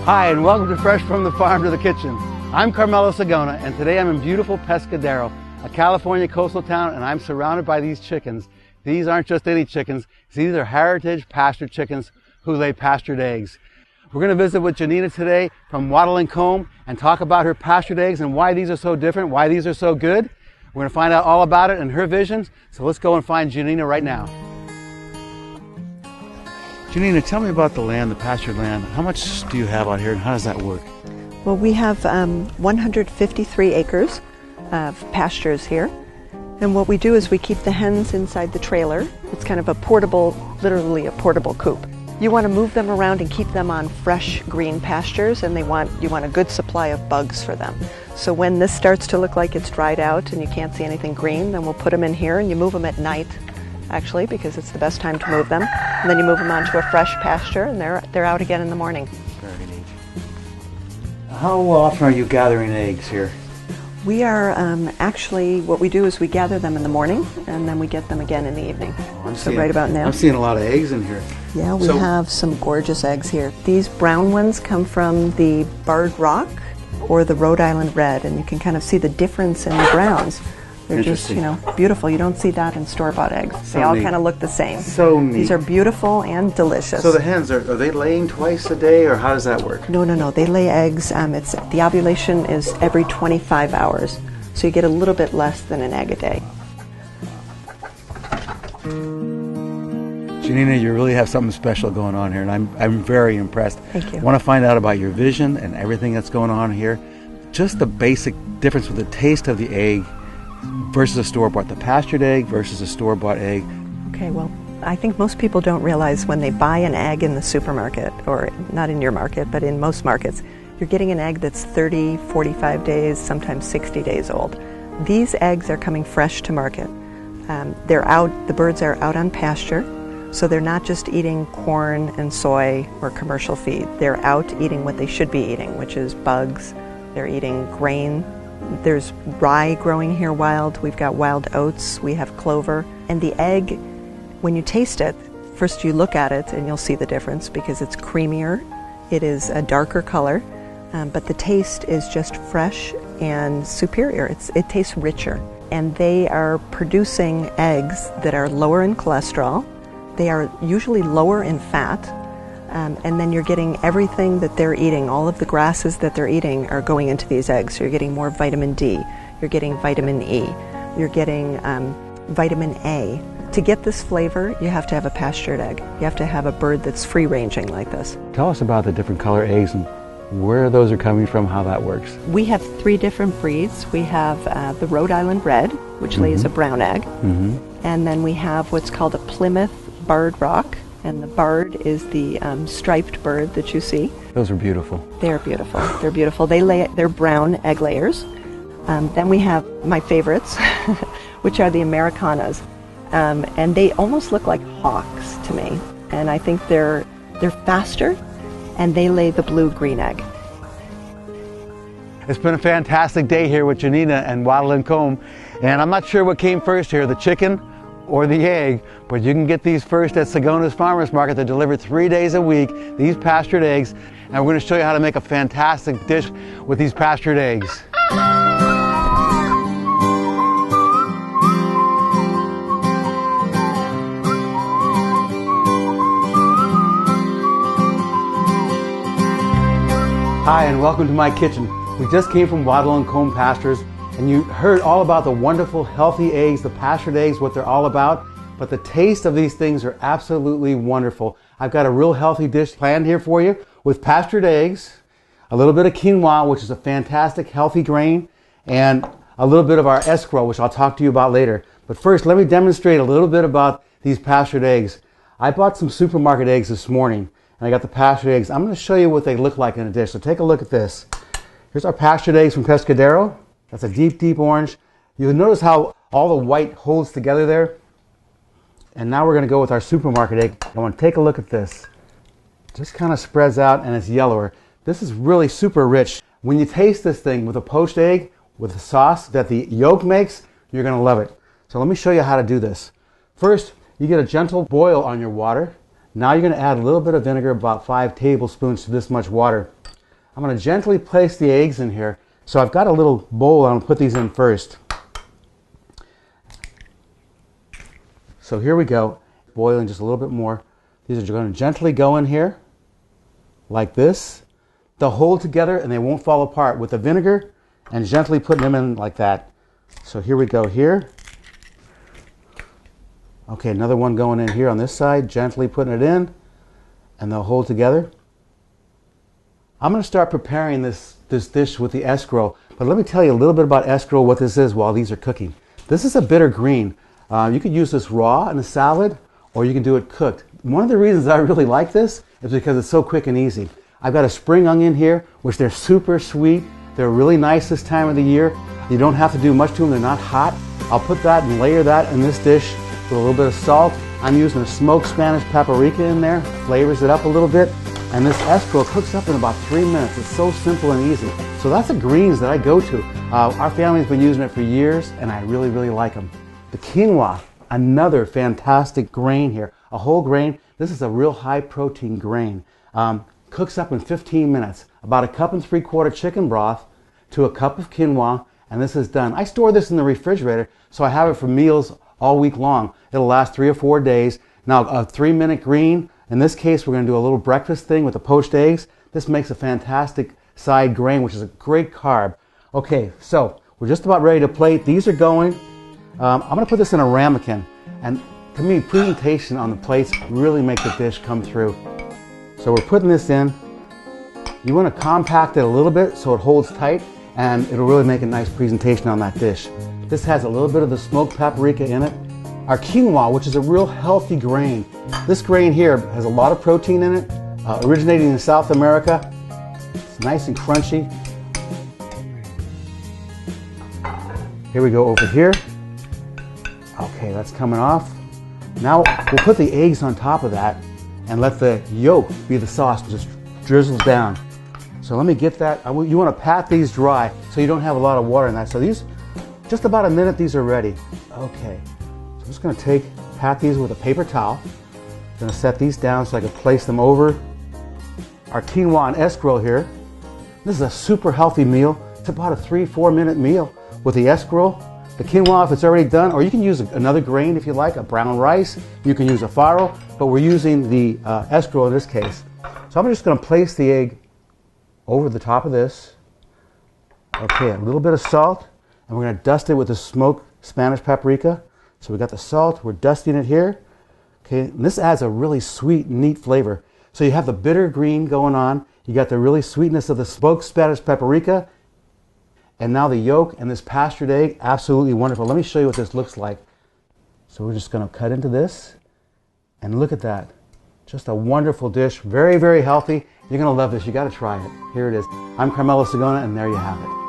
Hi, and welcome to Fresh from the Farm to the Kitchen. I'm Carmelo, Sigona, and today I'm in beautiful Pastured, a California coastal town, and I'm surrounded by these chickens. These aren't just any chickens. These are heritage pastured chickens who lay pastured eggs. We're going to visit with Janina today from Wottle Comb and talk about her pastured eggs and why these are so different, why these are so good. We're going to find out all about it and her visions. So let's go and find Janina right now. Janina, tell me about the land, the pastured land. How much do you have out here and how does that work? Well, we have 153 acres of pastures here. And what we do is we keep the hens inside the trailer. It's kind of a portable, literally a portable coop. You want to move them around and keep them on fresh green pastures, and you want a good supply of bugs for them. So when this starts to look like it's dried out and you can't see anything green, then we'll put them in here, and you move them at night, actually, because it's the best time to move them. And then you move them onto a fresh pasture, and they're out again in the morning. Very neat. How often are you gathering eggs here? We are actually, what we do is we gather them in the morning, and then we get them again in the evening. Right about now. I'm seeing a lot of eggs in here. Yeah, we have some gorgeous eggs here. These brown ones come from the barred rock or the Rhode Island red, and you can kind of see the difference in the browns. They're just, beautiful. You don't see that in store-bought eggs. They all kind of look the same. So neat. These are beautiful and delicious. So the hens, are they laying twice a day, or how does that work? No. They lay eggs. The ovulation is every 25 hours, so you get a little bit less than an egg a day. Janina, you really have something special going on here, and I'm very impressed. Thank you. I want to find out about your vision and everything that's going on here. Just the basic difference with the taste of the egg versus a store-bought, the pastured egg versus a store-bought egg. Okay, well, I think most people don't realize when they buy an egg in the supermarket, or not in your market, but in most markets, you're getting an egg that's 30, 45 days, sometimes 60 days old. These eggs are coming fresh to market. The birds are out on pasture, so they're not just eating corn and soy or commercial feed. They're out eating what they should be eating, which is bugs. They're eating grain. There's rye growing here wild. We've got wild oats. We have clover. And the egg, when you taste it, first you look at it and you'll see the difference because it's creamier. It is a darker color, but the taste is just fresh and superior. It tastes richer. And they are producing eggs that are lower in cholesterol. They are usually lower in fat. And then you're getting everything that they're eating. All of the grasses that they're eating are going into these eggs. So you're getting more vitamin D, you're getting vitamin E, you're getting vitamin A. To get this flavor, you have to have a pastured egg. You have to have a bird that's free-ranging like this. Tell us about the different color eggs and where those are coming from, how that works. We have 3 different breeds. We have the Rhode Island red, which lays a brown egg. And then we have what's called a Plymouth barred rock. And the barred is the striped bird that you see. Those are beautiful. They're beautiful. They're beautiful. They're brown egg layers. Then we have my favorites, which are the Americanas. And they almost look like hawks to me. And I think they're faster, and they lay the blue-green egg. It's been a fantastic day here with Janina and Wottle Comb. And I'm not sure what came first here, the chicken or the egg, but you can get these first at Sigona's Farmers Market. They're delivered 3 days a week, these pastured eggs, and we're going to show you how to make a fantastic dish with these pastured eggs. Hi, and welcome to my kitchen. We just came from Wottle Comb Pastures, and you heard all about the wonderful, healthy eggs, the pastured eggs, what they're all about. But the taste of these things are absolutely wonderful. I've got a real healthy dish planned here for you with pastured eggs, a little bit of quinoa, which is a fantastic, healthy grain, and a little bit of our escrow, which I'll talk to you about later. But first, let me demonstrate a little bit about these pastured eggs. I bought some supermarket eggs this morning, and I got the pastured eggs. I'm going to show you what they look like in a dish. So take a look at this. Here's our pastured eggs from Pastured. That's a deep, deep orange. You'll notice how all the white holds together there. And now we're going to go with our supermarket egg. I want to take a look at this. Just kind of spreads out and it's yellower. This is really super rich. When you taste this thing with a poached egg, with the sauce that the yolk makes, you're going to love it. So let me show you how to do this. First, you get a gentle boil on your water. Now you're going to add a little bit of vinegar, about 5 tablespoons to this much water. I'm going to gently place the eggs in here. So I've got a little bowl. I'm going to put these in first. So here we go. Boiling just a little bit more. These are going to gently go in here like this. They'll hold together and they won't fall apart with the vinegar and gently putting them in like that. So here we go here. Okay, another one going in here on this side, gently putting it in, and they'll hold together. I'm going to start preparing this dish with the escarole, but let me tell you a little bit about escarole, what this is while these are cooking. This is a bitter green. You could use this raw in a salad, or you can do it cooked. One of the reasons I really like this is because it's so quick and easy. I've got a spring onion here, which they're super sweet. They're really nice this time of the year. You don't have to do much to them. They're not hot. I'll put that and layer that in this dish with a little bit of salt. I'm using a smoked Spanish paprika in there, flavors it up a little bit. And this escarole cooks up in about 3 minutes. It's so simple and easy. So that's the greens that I go to. Our family's been using it for years, and I really, really like them. The quinoa, another fantastic grain here. A whole grain. This is a real high protein grain. Cooks up in 15 minutes. About 1 3/4 cups chicken broth to 1 cup of quinoa, and this is done. I store this in the refrigerator, so I have it for meals all week long. It'll last 3 or 4 days. Now, a 3-minute green. In this case, we're going to do a little breakfast thing with the poached eggs. This makes a fantastic side grain, which is a great carb. Okay, so we're just about ready to plate. These are going. I'm going to put this in a ramekin, and to me, presentation on the plates really make the dish come through. So we're putting this in. You want to compact it a little bit so it holds tight, and it'll really make a nice presentation on that dish. This has a little bit of the smoked paprika in it. Our quinoa, which is a real healthy grain. This grain here has a lot of protein in it, originating in South America. It's nice and crunchy. Here we go over here. Okay, that's coming off. Now we'll put the eggs on top of that and let the yolk be the sauce, just drizzles down. So let me get that. You want to pat these dry so you don't have a lot of water in that. So these, just about a minute, these are ready. Okay, so I'm just going to pat these with a paper towel. I'm going to set these down so I can place them over our quinoa and escarole here. This is a super healthy meal. It's about a 3-4 minute meal with the escarole. The quinoa, if it's already done, or you can use another grain if you like, a brown rice. You can use a farro, but we're using the escarole in this case. So I'm just going to place the egg over the top of this. Okay, a little bit of salt, and we're going to dust it with the smoked Spanish paprika. So we got the salt, we're dusting it here. Okay, and this adds a really sweet, neat flavor. So you have the bitter green going on, you got the really sweetness of the smoked Spanish paprika, and now the yolk and this pastured egg, absolutely wonderful. Let me show you what this looks like. So we're just going to cut into this, and look at that. Just a wonderful dish, very, very healthy. You're going to love this. You got to try it. Here it is. I'm Carmelo Sigona, and there you have it.